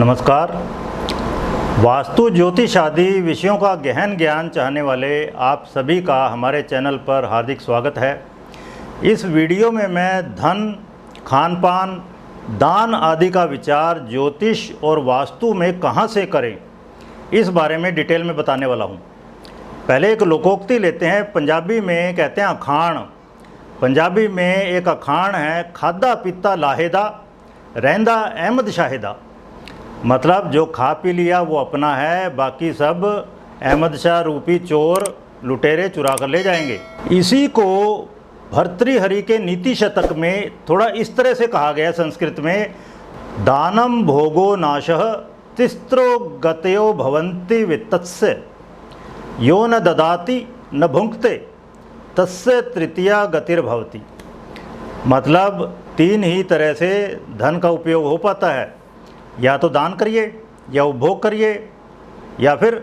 नमस्कार। वास्तु ज्योतिष आदि विषयों का गहन ज्ञान चाहने वाले आप सभी का हमारे चैनल पर हार्दिक स्वागत है। इस वीडियो में मैं धन, खान पान, दान आदि का विचार ज्योतिष और वास्तु में कहां से करें, इस बारे में डिटेल में बताने वाला हूं। पहले एक लोकोक्ति लेते हैं। पंजाबी में कहते हैं अखाण। पंजाबी में एक अखाण है, खादा पीता लाहेदा, रहंदा अहमद शाहिदा। मतलब जो खा पी लिया वो अपना है, बाकी सब अहमद शाह रूपी चोर लुटेरे चुरा कर ले जाएंगे। इसी को भर्तृहरि के नीति शतक में थोड़ा इस तरह से कहा गया संस्कृत में, दानम भोगो नाशः तिस्त्रो गतयो भवन्ति वित्तस्य यो न ददाति न भुंक्ते तस्य तृतीया गतिर्भवति। मतलब तीन ही तरह से धन का उपयोग हो पाता है, या तो दान करिए, या उपभोग करिए, या फिर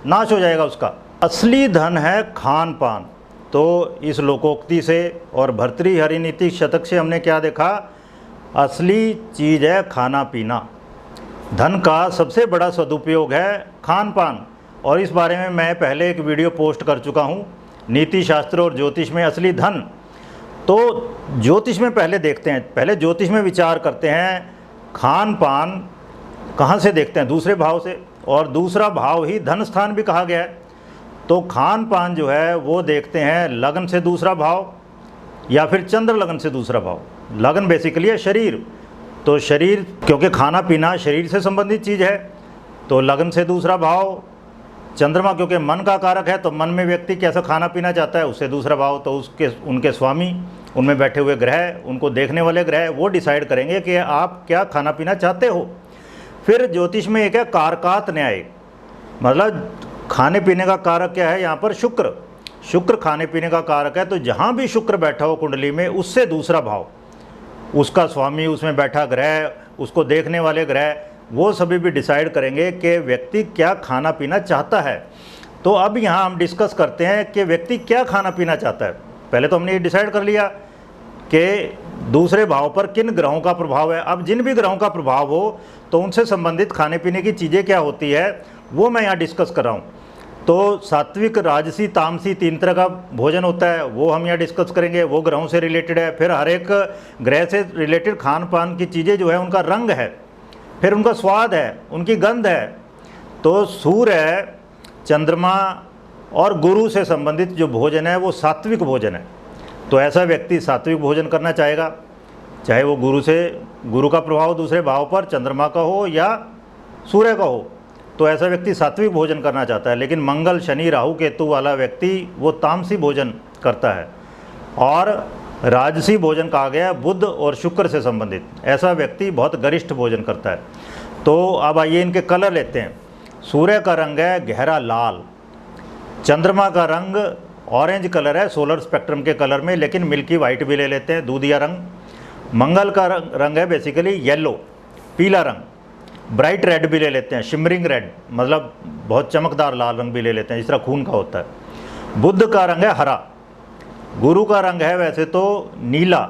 नाश हो जाएगा उसका। असली धन है खान पान। तो इस लोकोक्ति से और भर्तृहरि नीति शतक से हमने क्या देखा, असली चीज़ है खाना पीना। धन का सबसे बड़ा सदुपयोग है खान पान, और इस बारे में मैं पहले एक वीडियो पोस्ट कर चुका हूँ, नीति शास्त्र और ज्योतिष में असली धन। तो ज्योतिष में पहले देखते हैं, पहले ज्योतिष में विचार करते हैं खान पान कहाँ से देखते हैं, दूसरे भाव से, और दूसरा भाव ही धन स्थान भी कहा गया है। तो खान पान जो है वो देखते हैं लगन से दूसरा भाव, या फिर चंद्र लगन से दूसरा भाव। लगन बेसिकली है शरीर, तो शरीर क्योंकि खाना पीना शरीर से संबंधित चीज़ है, तो लगन से दूसरा भाव। चंद्रमा क्योंकि मन का कारक है, तो मन में व्यक्ति कैसा खाना पीना चाहता है उससे दूसरा भाव। तो उनके स्वामी, उनमें बैठे हुए ग्रह, उनको देखने वाले ग्रह, वो डिसाइड करेंगे कि आप क्या खाना पीना चाहते हो। फिर ज्योतिष में एक है कारकात न्याय, मतलब खाने पीने का कारक क्या है यहाँ पर, शुक्र। शुक्र खाने पीने का कारक है, तो जहाँ भी शुक्र बैठा हो कुंडली में, उससे दूसरा भाव, उसका स्वामी, उसमें बैठा ग्रह, उसको देखने वाले ग्रह, वो सभी भी डिसाइड करेंगे कि व्यक्ति क्या खाना पीना चाहता है। तो अब यहाँ हम डिस्कस करते हैं कि व्यक्ति क्या खाना पीना चाहता है। पहले तो हमने ये डिसाइड कर लिया कि दूसरे भाव पर किन ग्रहों का प्रभाव है। अब जिन भी ग्रहों का प्रभाव हो तो उनसे संबंधित खाने पीने की चीज़ें क्या होती है वो मैं यहाँ डिस्कस कर रहा हूँ। तो सात्विक, राजसी, तामसी तीन तरह का भोजन होता है, वो हम यहाँ डिस्कस करेंगे, वो ग्रहों से रिलेटेड है। फिर हर एक ग्रह से रिलेटेड खान पान की चीज़ें जो है उनका रंग है, फिर उनका स्वाद है, उनकी गंध है। तो सूर्य, चंद्रमा और गुरु से संबंधित जो भोजन है वो सात्विक भोजन है। तो ऐसा व्यक्ति सात्विक भोजन करना चाहेगा, चाहे वो गुरु का प्रभाव दूसरे भाव पर चंद्रमा का हो या सूर्य का हो, तो ऐसा व्यक्ति सात्विक भोजन करना चाहता है। लेकिन मंगल, शनि, राहु, केतु वाला व्यक्ति वो तामसी भोजन करता है। और राजसी भोजन कहा गया बुध और शुक्र से संबंधित, ऐसा व्यक्ति बहुत गरिष्ठ भोजन करता है। तो अब आइए इनके कलर लेते हैं। सूर्य का रंग है गहरा लाल, चंद्रमा का रंग ऑरेंज कलर है सोलर स्पेक्ट्रम के कलर में, लेकिन मिल्की वाइट भी ले लेते हैं, दूधिया रंग। मंगल का रंग है बेसिकली येलो, पीला रंग। ब्राइट रेड भी ले लेते हैं, शिमरिंग रेड, मतलब बहुत चमकदार लाल रंग भी ले लेते हैं, जिस तरह खून का होता है। बुध का रंग है हरा। गुरु का रंग है वैसे तो नीला।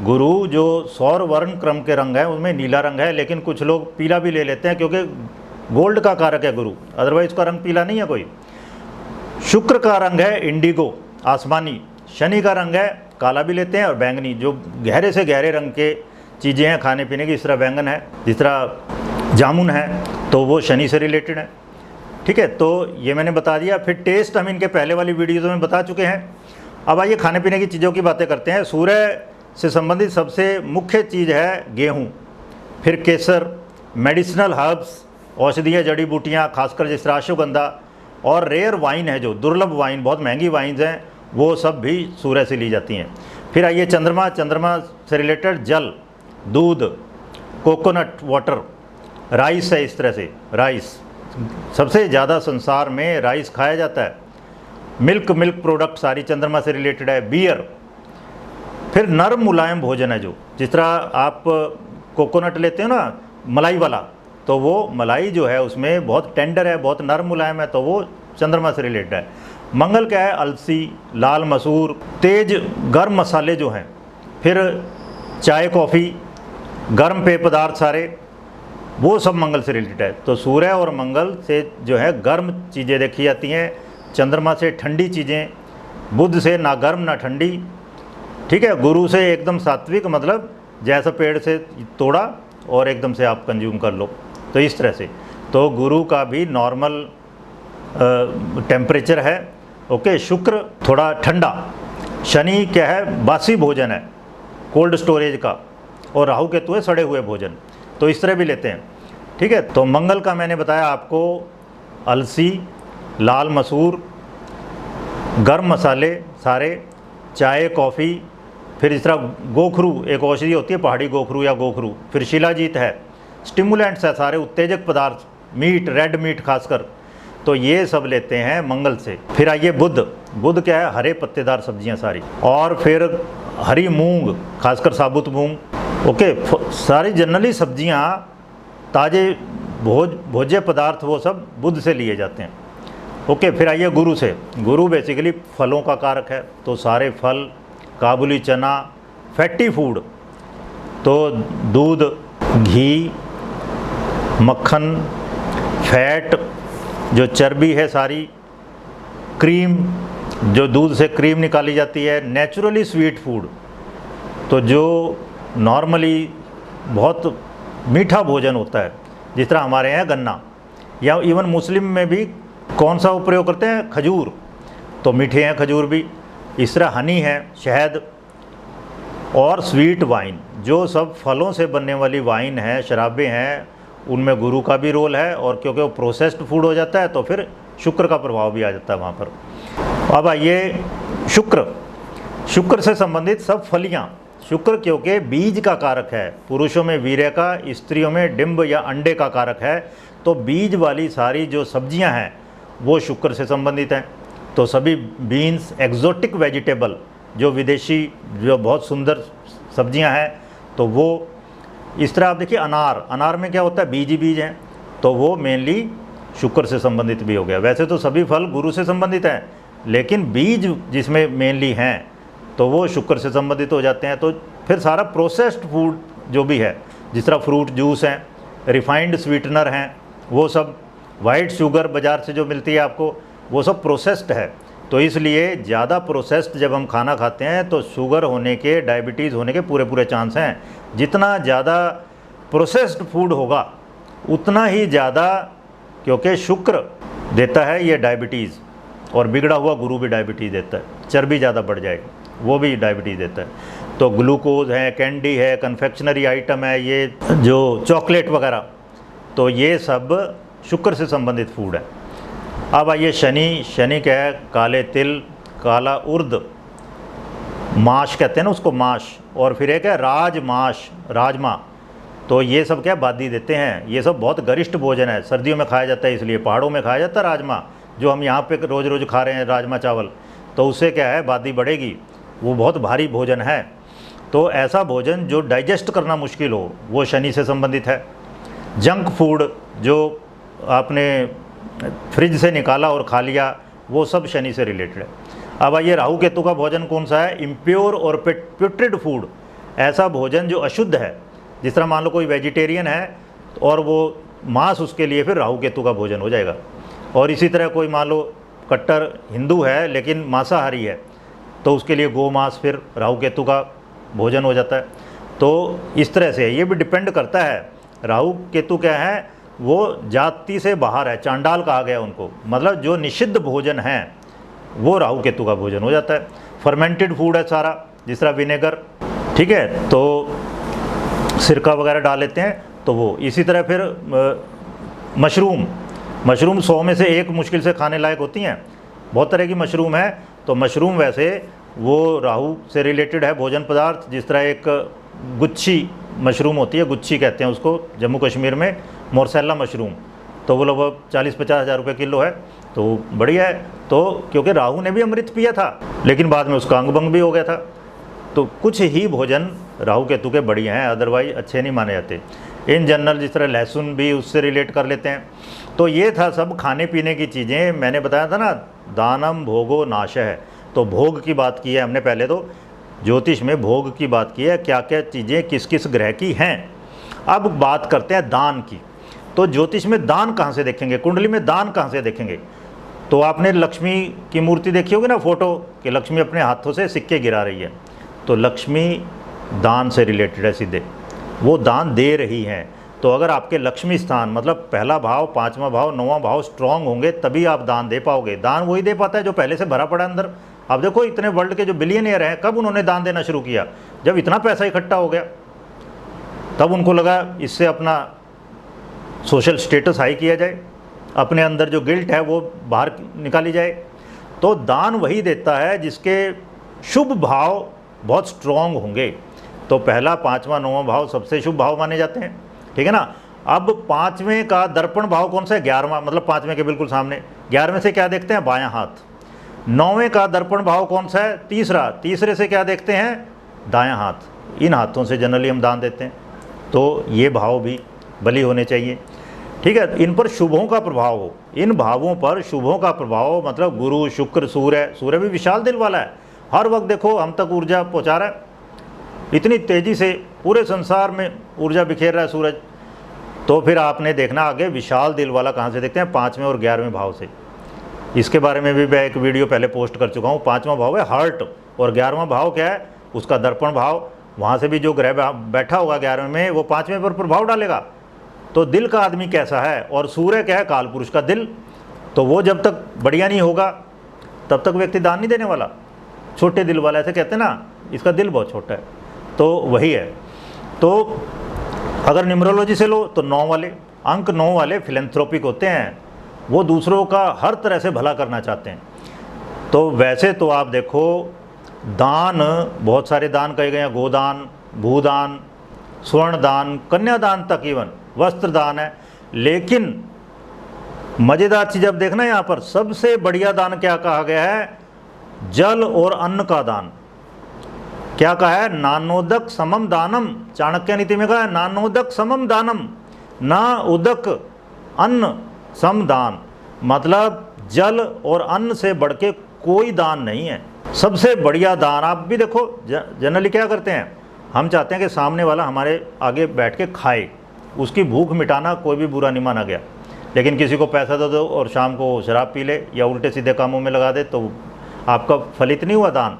गुरु जो सौर वर्ण क्रम के रंग है उनमें नीला रंग है, लेकिन कुछ लोग पीला भी ले लेते हैं क्योंकि गोल्ड का कारक है गुरु, अदरवाइज उसका रंग पीला नहीं है कोई। शुक्र का रंग है इंडिगो, आसमानी। शनि का रंग है काला भी लेते हैं, और बैंगनी, जो गहरे से गहरे रंग के चीज़ें हैं खाने पीने की, इस तरह बैंगन है, जिस तरह जामुन है, तो वो शनि से रिलेटेड है। ठीक है, तो ये मैंने बता दिया। फिर टेस्ट हम इनके पहले वाली वीडियोज़ में बता चुके हैं। अब आइए खाने पीने की चीज़ों की बातें करते हैं। सूर्य से संबंधित सबसे मुख्य चीज़ है गेहूँ, फिर केसर, मेडिसिनल हर्ब्स, औषधीय जड़ी बूटियाँ, खासकर जिस तरह अश्वगंधा, और रेयर वाइन है, जो दुर्लभ वाइन, बहुत महंगी वाइन्स हैं, वो सब भी सूर्य से ली जाती हैं। फिर आइए चंद्रमा। चंद्रमा से रिलेटेड जल, दूध, कोकोनट वाटर, राइस है, इस तरह से राइस, सबसे ज़्यादा संसार में राइस खाया जाता है। मिल्क प्रोडक्ट सारी चंद्रमा से रिलेटेड है। बियर। फिर नरम मुलायम भोजन है, जो जिस तरह आप कोकोनट लेते हो ना मलाई वाला, तो वो मलाई जो है उसमें बहुत टेंडर है, बहुत नरम मुलायम है, तो वो चंद्रमा से रिलेटेड है। मंगल क्या है, अलसी, लाल मसूर, तेज गर्म मसाले जो हैं, फिर चाय, कॉफ़ी, गर्म पेय पदार्थ सारे, वो सब मंगल से रिलेटेड है। तो सूर्य और मंगल से जो है गर्म चीज़ें देखी जाती हैं, चंद्रमा से ठंडी चीज़ें, बुध से ना गर्म ना ठंडी, ठीक है। गुरु से एकदम सात्विक, मतलब जैसा पेड़ से तोड़ा और एकदम से आप कंज्यूम कर लो, तो इस तरह से। तो गुरु का भी नॉर्मल टेम्परेचर है, ओके। शुक्र थोड़ा ठंडा, शनि क्या है, बासी भोजन है, कोल्ड स्टोरेज का, और राहु केतु है सड़े हुए भोजन। तो इस तरह भी लेते हैं, ठीक है। तो मंगल का मैंने बताया आपको, अलसी, लाल मसूर, गर्म मसाले सारे, चाय, कॉफ़ी, फिर इस तरह गोखरू, एक औषधि होती है पहाड़ी गोखरू या गोखरू, फिर शिलाजीत है, स्टिमुलेंट्स है सारे, उत्तेजक पदार्थ, मीट, रेड मीट खासकर, तो ये सब लेते हैं मंगल से। फिर आइए बुध। बुध क्या है, हरे पत्तेदार सब्जियां सारी, और फिर हरी मूंग, खासकर साबुत मूंग, ओके। सारी जनरली सब्जियां, ताजे भोज्य पदार्थ, वो सब बुध से लिए जाते हैं, ओके। फिर आइए गुरु से। गुरु बेसिकली फलों का कारक है, तो सारे फल, काबुली चना, फैटी फूड, तो दूध, घी, मक्खन, फैट, जो चर्बी है सारी, क्रीम, जो दूध से क्रीम निकाली जाती है, नेचुरली स्वीट फूड, तो जो नॉर्मली बहुत मीठा भोजन होता है, जिस तरह हमारे यहाँ गन्ना, या इवन मुस्लिम में भी कौन सा प्रयोग करते हैं, खजूर, तो मीठे हैं खजूर भी। इस तरह हनी है, शहद, और स्वीट वाइन, जो सब फलों से बनने वाली वाइन है, शराबें हैं, उनमें गुरु का भी रोल है। और क्योंकि वो प्रोसेस्ड फूड हो जाता है, तो फिर शुक्र का प्रभाव भी आ जाता है वहाँ पर। अब आइए शुक्र। शुक्र से संबंधित सब फलियाँ, शुक्र क्योंकि बीज का कारक है, पुरुषों में वीर्य का, स्त्रियों में डिंब या अंडे का कारक है, तो बीज वाली सारी जो सब्जियां हैं वो शुक्र से संबंधित हैं। तो सभी बीन्स, एक्जोटिक वेजिटेबल, जो विदेशी, जो बहुत सुंदर सब्जियां हैं, तो वो इस तरह। आप देखिए अनार, अनार में क्या होता है, बीज ही बीज हैं, तो वो मेनली शुक्र से संबंधित भी हो गया। वैसे तो सभी फल गुरु से संबंधित हैं, लेकिन बीज जिसमें मेनली हैं तो वो शुक्र से संबंधित हो जाते हैं। तो फिर सारा प्रोसेस्ड फूड जो भी है, जिस तरह फ्रूट जूस हैं, रिफाइंड स्वीटनर हैं, वो सब, वाइट शुगर बाज़ार से जो मिलती है आपको, वो सब प्रोसेस्ड है। तो इसलिए ज़्यादा प्रोसेस्ड जब हम खाना खाते हैं तो शुगर होने के, डायबिटीज़ होने के पूरे चांस हैं। जितना ज़्यादा प्रोसेस्ड फूड होगा उतना ही ज़्यादा, क्योंकि शुक्र देता है ये डायबिटीज़, और बिगड़ा हुआ गुरु भी डायबिटीज़ देता है, चर्बी ज़्यादा बढ़ जाएगी, वो भी डायबिटीज़ देता है। तो ग्लूकोज है, कैंडी है, कन्फेक्शनरी आइटम है, ये जो चॉकलेट वगैरह, तो ये सब शुक्र से संबंधित फूड है। अब आइए शनि। शनि क्या है, काले तिल, काला उर्द, माश कहते हैं ना उसको, माश, और फिर एक है राजमाश, राजमा, तो ये सब क्या बादी देते हैं। ये सब बहुत गरिष्ठ भोजन है, सर्दियों में खाया जाता है, इसलिए पहाड़ों में खाया जाता है राजमा, जो हम यहाँ पे रोज़ रोज़ खा रहे हैं राजमा चावल, तो उससे क्या है, बादी बढ़ेगी, वो बहुत भारी भोजन है। तो ऐसा भोजन जो डाइजेस्ट करना मुश्किल हो, वो शनि से संबंधित है। जंक फूड जो आपने फ्रिज से निकाला और खा लिया, वो सब शनि से रिलेटेड है। अब आइए राहु केतु का भोजन कौन सा है, इम्प्योर और प्यूट्रिड फूड, ऐसा भोजन जो अशुद्ध है। जिस तरह मान लो कोई वेजिटेरियन है और वो मांस, उसके लिए फिर राहु केतु का भोजन हो जाएगा। और इसी तरह कोई मान लो कट्टर हिंदू है लेकिन मांसाहारी है, तो उसके लिए गो मांस फिर राहु केतु का भोजन हो जाता है। तो इस तरह से ये भी डिपेंड करता है। राहु केतु क्या है, वो जाति से बाहर है, चांडाल कहा गया उनको, मतलब जो निषिद्ध भोजन है वो राहु केतु का भोजन हो जाता है। फर्मेंटेड फूड है सारा, जिस तरह विनेगर, ठीक है, तो सिरका वगैरह डाल लेते हैं, तो वो। इसी तरह फिर मशरूम, 100 में से एक मुश्किल से खाने लायक होती हैं। बहुत तरह की मशरूम है, तो मशरूम वैसे वो राहु से रिलेटेड है भोजन पदार्थ। जिस तरह एक गुच्छी मशरूम होती है, गुच्छी कहते हैं उसको जम्मू कश्मीर में, मोरसेला मशरूम, तो वो लगभग 40-50 हज़ार रुपये किलो है, तो बढ़िया है। तो क्योंकि राहु ने भी अमृत पिया था, लेकिन बाद में उसका अंग भंग भी हो गया था। तो कुछ ही भोजन राहु केतु के बढ़िया हैं, अदरवाइज अच्छे नहीं माने जाते। इन जनरल जिस तरह लहसुन भी उससे रिलेट कर लेते हैं। तो ये था सब खाने पीने की चीज़ें। मैंने बताया था ना, दानम भोगो नाशः, तो भोग की बात की है हमने पहले, तो ज्योतिष में भोग की बात की है, क्या क्या चीज़ें किस किस ग्रह की हैं। अब बात करते हैं दान की। तो ज्योतिष में दान कहाँ से देखेंगे, कुंडली में दान कहाँ से देखेंगे? तो आपने लक्ष्मी की मूर्ति देखी होगी ना फोटो, कि लक्ष्मी अपने हाथों से सिक्के गिरा रही है, तो लक्ष्मी दान से रिलेटेड है सीधे, वो दान दे रही हैं। तो अगर आपके लक्ष्मी स्थान मतलब पहला भाव, पांचवा भाव, नौवां भाव स्ट्रांग होंगे तभी आप दान दे पाओगे। दान वही दे पाता है जो पहले से भरा पड़ा अंदर। अब देखो इतने वर्ल्ड के जो बिलियनियर हैं, कब उन्होंने दान देना शुरू किया? जब इतना पैसा इकट्ठा हो गया, तब उनको लगा इससे अपना सोशल स्टेटस हाई किया जाए, अपने अंदर जो गिल्ट है वो बाहर निकाली जाए। तो दान वही देता है जिसके शुभ भाव बहुत स्ट्रांग होंगे। तो पहला, पांचवा, नौवां भाव सबसे शुभ भाव माने जाते हैं, ठीक है ना। अब पांचवें का दर्पण भाव कौन सा है? 11वां, मतलब पांचवें के बिल्कुल सामने। 11वें से क्या देखते हैं? बायां हाथ। 9वें का दर्पण भाव कौन सा है? तीसरा। तीसरे से क्या देखते हैं? दायां हाथ। इन हाथों से जनरली हम दान देते हैं। तो ये भाव भी बली होने चाहिए, ठीक है। इन पर शुभों का प्रभाव हो, इन भावों पर शुभों का प्रभाव, मतलब गुरु, शुक्र, सूर्य। सूर्य भी विशाल दिल वाला है, हर वक्त देखो हम तक ऊर्जा पहुंचा रहा है, इतनी तेजी से पूरे संसार में ऊर्जा बिखेर रहा है सूरज। तो फिर आपने देखना आगे विशाल दिल वाला कहाँ से देखते हैं? 5वें और 11वें भाव से। इसके बारे में भी मैं एक वीडियो पहले पोस्ट कर चुका हूँ। 5वां भाव है हार्ट और 11वां भाव क्या है? उसका दर्पण भाव। वहाँ से भी जो ग्रह बैठा होगा 11वें में, वो 5वें पर प्रभाव डालेगा। तो दिल का आदमी कैसा है? और सूर्य क्या है? काल पुरुष का दिल। तो वो जब तक बढ़िया नहीं होगा तब तक व्यक्ति दान नहीं देने वाला। छोटे दिल वाला, ऐसे कहते हैं ना, इसका दिल बहुत छोटा है, तो वही है। तो अगर न्यूमरोलॉजी से लो तो 9 वाले अंक, 9 वाले फिलैंथ्रोपिक होते हैं, वो दूसरों का हर तरह से भला करना चाहते हैं। तो वैसे तो आप देखो दान, बहुत सारे दान कहे गए हैं, गोदान, भूदान, स्वर्ण दान, कन्यादान तक, इवन वस्त्र दान है। लेकिन मज़ेदार चीज़ अब देखना, यहाँ पर सबसे बढ़िया दान क्या कहा गया है? जल और अन्न का दान। क्या कहा है? नानोदक समम दानम। चाणक्य नीति में कहा है नानोदक समम दानम, ना उदक अन्न सम दान। मतलब जल और अन्न से बढ़ के कोई दान नहीं है, सबसे बढ़िया दान। आप भी देखो जनरली क्या करते हैं, हम चाहते हैं कि सामने वाला हमारे आगे बैठ के खाए, उसकी भूख मिटाना कोई भी बुरा नहीं माना गया। लेकिन किसी को पैसा दे दो और शाम को शराब पी ले या उल्टे सीधे कामों में लगा दे, तो आपका फलित नहीं हुआ दान।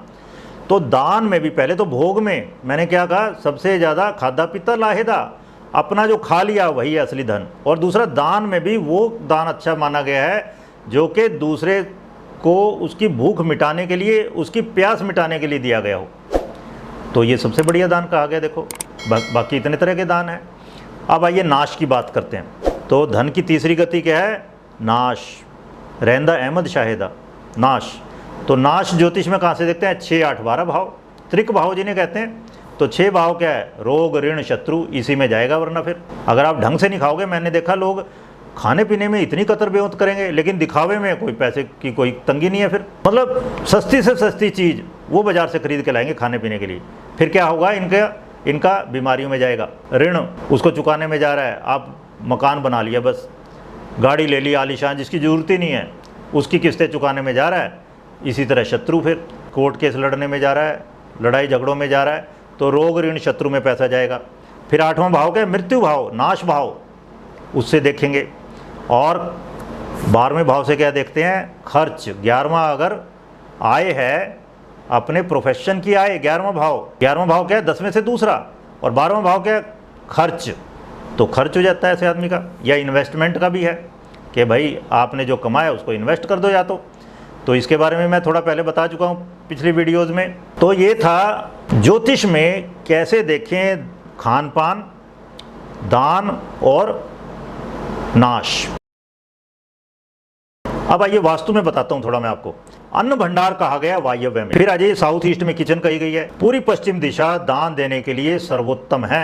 तो दान में भी पहले तो भोग में मैंने क्या कहा? सबसे ज़्यादा खादा पीता लाहेदा, अपना जो खा लिया वही है असली धन। और दूसरा, दान में भी वो दान अच्छा माना गया है जो कि दूसरे को उसकी भूख मिटाने के लिए, उसकी प्यास मिटाने के लिए दिया गया हो। तो ये सबसे बढ़िया दान कहा गया। देखो बाकी इतने तरह के दान हैं। अब आइए नाश की बात करते हैं। तो धन की तीसरी गति क्या है? नाश। रहंदा अहमद शाहिदा, नाश। तो नाश ज्योतिष में कहाँ से देखते हैं? 6, 8, 12 भाव, त्रिक भाव जिन्हें कहते हैं। तो 6 भाव क्या है? रोग, ऋण, शत्रु, इसी में जाएगा। वरना फिर अगर आप ढंग से नहीं खाओगे, मैंने देखा लोग खाने पीने में इतनी कतर बेउत करेंगे, लेकिन दिखावे में कोई पैसे की कोई तंगी नहीं है। फिर मतलब सस्ती से सस्ती चीज़ वो बाजार से खरीद के लाएंगे खाने पीने के लिए। फिर क्या होगा? इनका बीमारियों में जाएगा। ऋण उसको चुकाने में जा रहा है। आप मकान बना लिया, बस गाड़ी ले ली आलीशान जिसकी ज़रूरत ही नहीं है, उसकी किस्तें चुकाने में जा रहा है। इसी तरह शत्रु फिर कोर्ट केस लड़ने में जा रहा है, लड़ाई झगड़ों में जा रहा है। तो रोग, ऋण, शत्रु में पैसा जाएगा। फिर 8वां भाव क्या है? मृत्यु भाव, नाश भाव, उससे देखेंगे। और 12वें भाव से क्या देखते हैं? खर्च। 11वां अगर आय है अपने प्रोफेशन की आय, 11वां भाव। 11वां भाव क्या है? 10वें से दूसरा। और 12वां भाव क्या है? खर्च। तो खर्च हो जाता है ऐसे आदमी का। या इन्वेस्टमेंट का भी है कि भाई आपने जो कमाया उसको इन्वेस्ट कर दो या तो इसके बारे में मैं थोड़ा पहले बता चुका हूँ पिछली वीडियोज़ में। तो ये था ज्योतिष में कैसे देखें खान पान, दान और नाश। अब आइए वास्तु में बताता हूं थोड़ा मैं आपको। अन्न भंडार कहा गया वायव्य में। फिर आ जाइए साउथ ईस्ट में किचन कही गई है। पूरी पश्चिम दिशा दान देने के लिए सर्वोत्तम है।